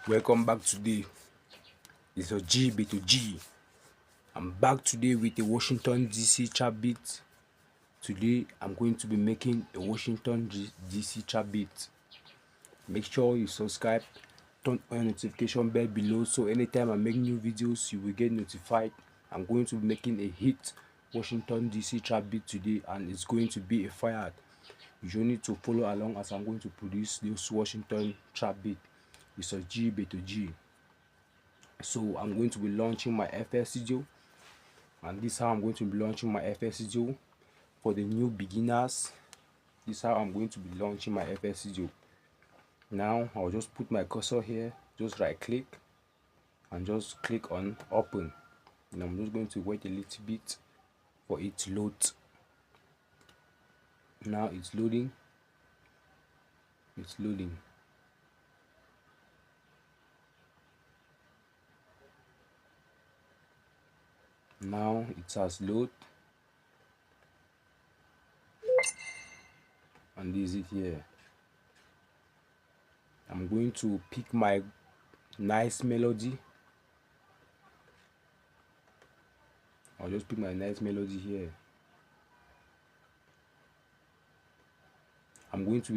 Welcome back today. It's a GB to G. I'm back today with a Washington DC trap beat. Today I'm going to be making a Washington DC trap beat. Make sure you subscribe, turn on your notification bell below so anytime I make new videos you will get notified. I'm going to be making a hit Washington DC trap beat today and it's going to be a fire. You don't need to follow along as I'm going to produce this Washington trap beat. It's a GB to G. So I'm going to be launching my FL Studio, and this is how I'm going to be launching my FL Studio for the new beginners. This is how I'm going to be launching my FL Studio. Now I'll just put my cursor here, just right click and just click on open, and I'm just going to wait a little bit for it to load. Now it's loading. Now it has loaded, and this is it here. I'm going to pick my nice melody. I'll just pick my nice melody here. I'm going to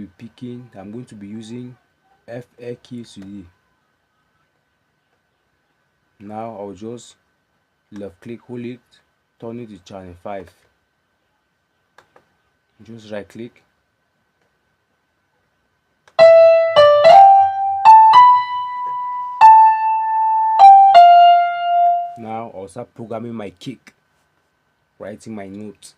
be using FL keys today. Now I'll just left click, hold it, turn it to channel 5. Just right click. Now I'll start programming my kick, writing my notes.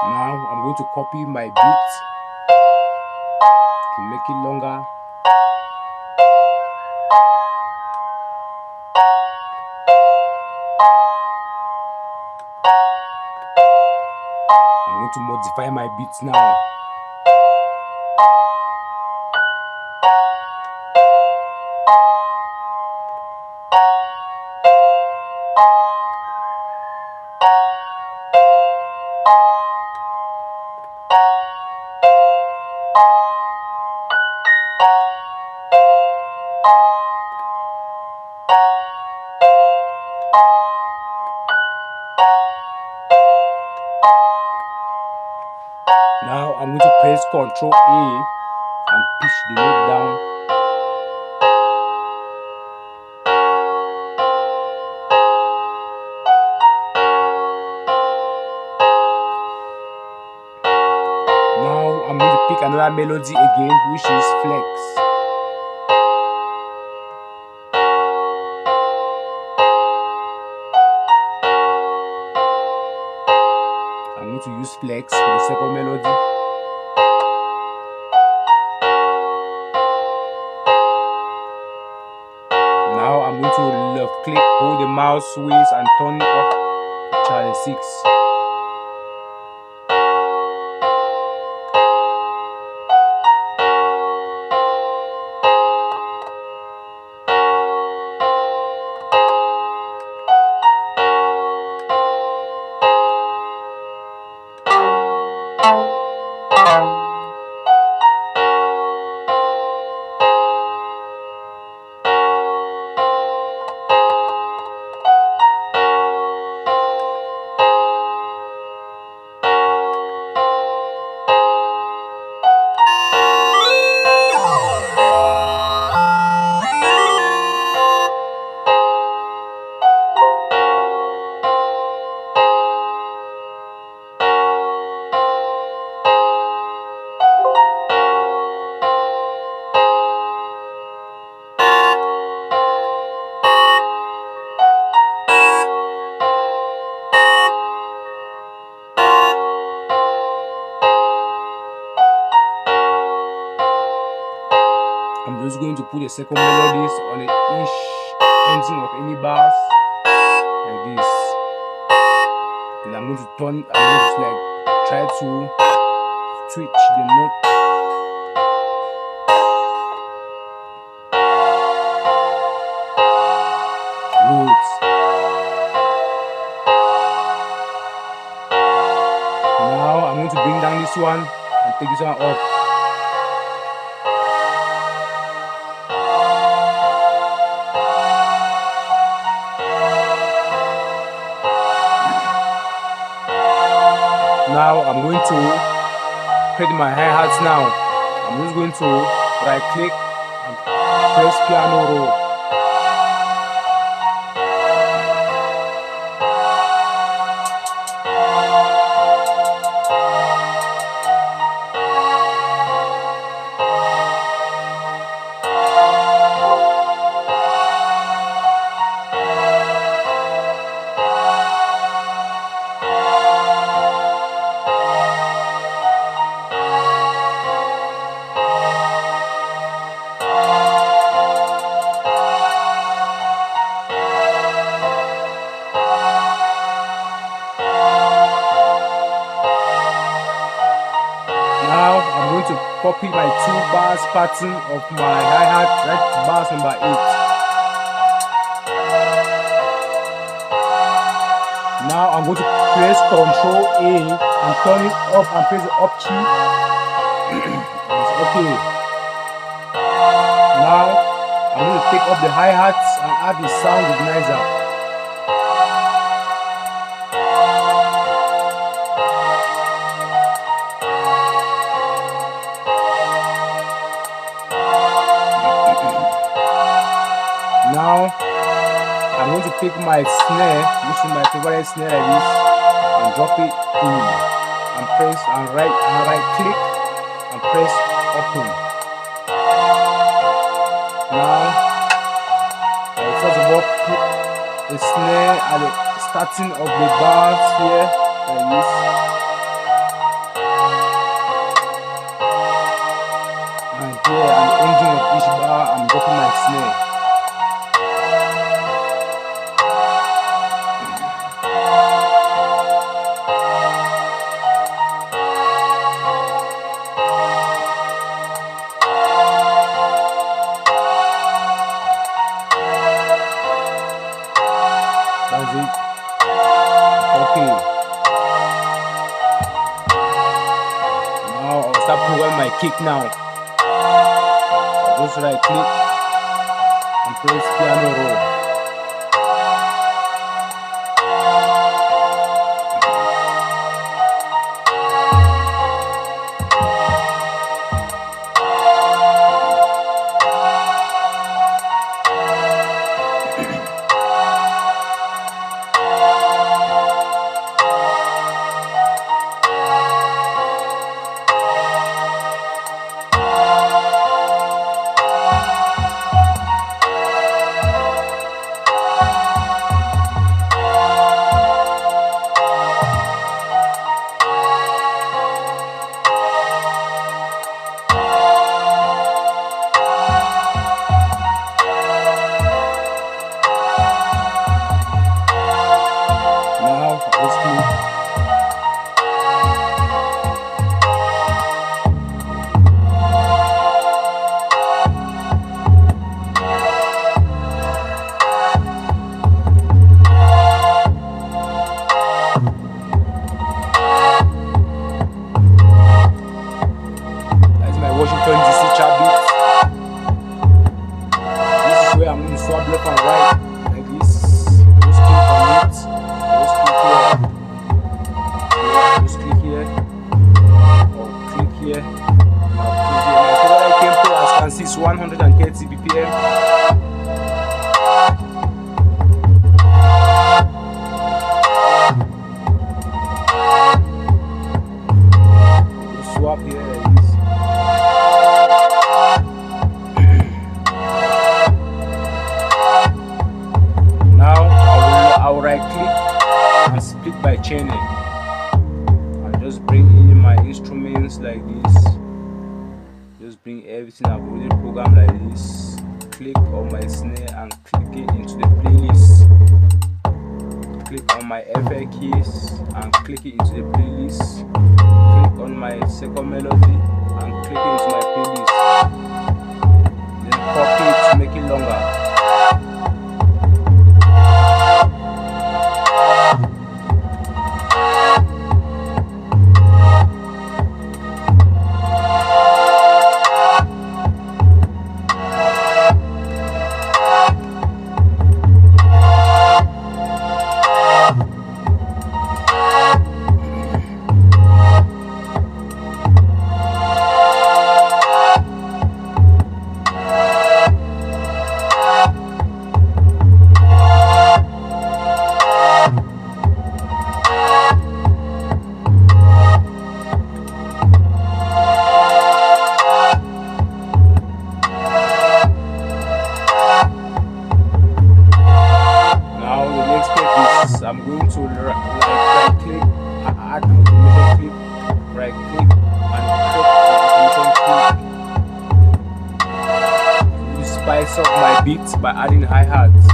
Now I'm going to copy my beat to make it longer. I'm going to modify my beats now. Now I'm going to press Ctrl A and pitch the note down. Now I'm going to pick another melody again, which is Flex. I'm going to use Flex for the second melody. Now I'm going to left click, hold the mouse wheels and turn it up to channel 6. I'm just going to put a second melodies on each ending of any bars like this. Then I'm going to like try to switch the note. Notes. Now I'm going to bring down this one and take this one up. Now I'm going to create my hi-hats now. I'm just going to right click and press piano roll. Now I'm going to copy my 2 bars pattern of my hi-hat right to bars number 8. Now I'm going to press Ctrl A and turn it up and press the up key. It's okay. Now I'm going to take up the hi-hats and add the sound organizer. Now I'm going to take my snare, which is my favorite snare like this, and drop it in and press and right click and press open. Now I will first of all put the snare at the starting of the bars here like this. And here at the ending of each bar I'm dropping my snare. That's it. Okay. Now I'll start programming my kick now. I'll just right click and press piano roll. Washington DC chart beat. This is where I'm going to swap left and right like this. Just click on it. Just click here. Just click here. Or click here. Now click here. My favorite tempo, as you can see, is 130 BPM. Just swap here like this. I'll right click and split by channel and just bring in my instruments like this. Just bring everything I've already programmed like this. Click on my snare and click it into the playlist. Click on my FL keys and click it into the playlist. Click on my second melody and click it into my playlist. Then copy it to make it longer. I'm going to right click, add automation clip, right click and click automation clip. You spice up my beats by adding hi-hats.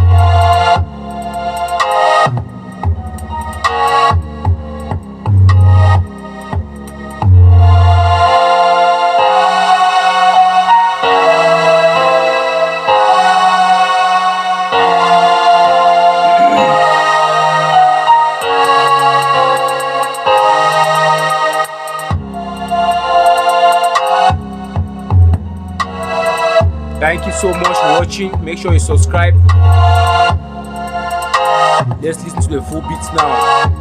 Thank you so much for watching. Make sure you subscribe. Let's listen to the full beats now.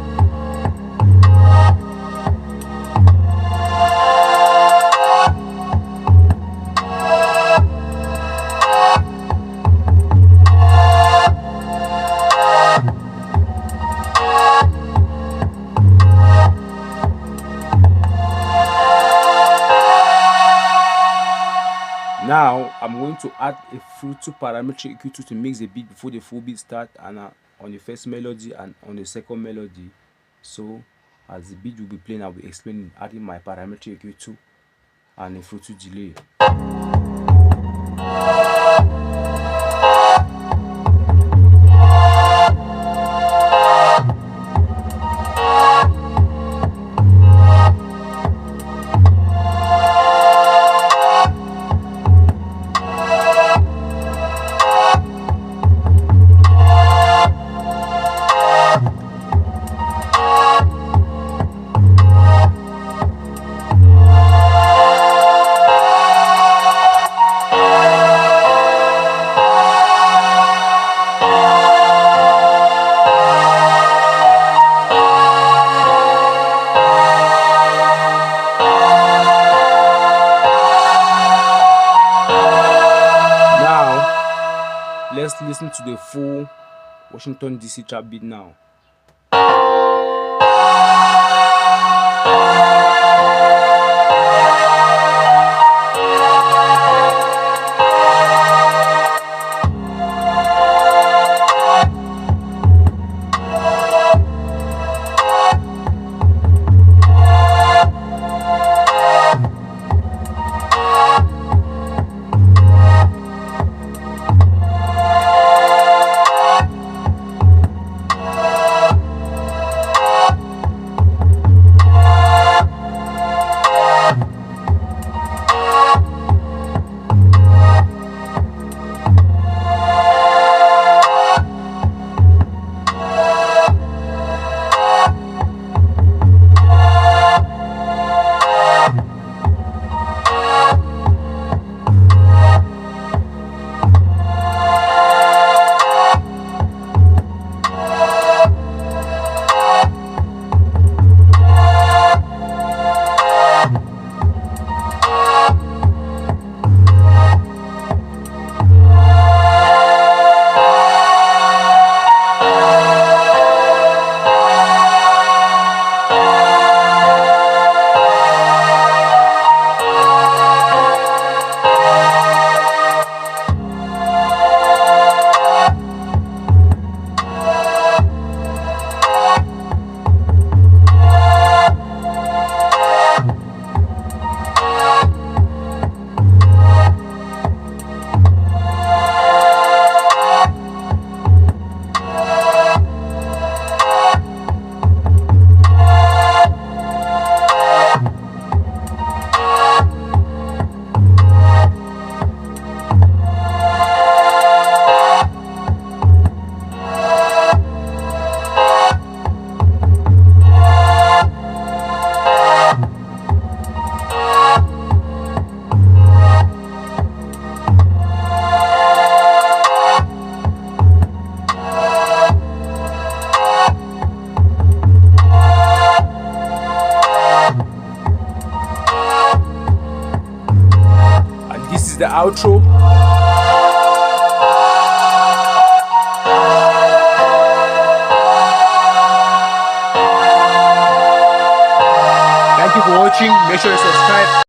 Now I'm going to add a Fruit 2 parametric EQ2 to mix the beat before the full beat start, and on the first melody and on the second melody. So as the beat will be playing, I'll be explaining, adding my parametric EQ2 and a Fruit 2 delay. Let's listen to the full Washington DC trap beat now. outro. Thank you for watching. Make sure you subscribe.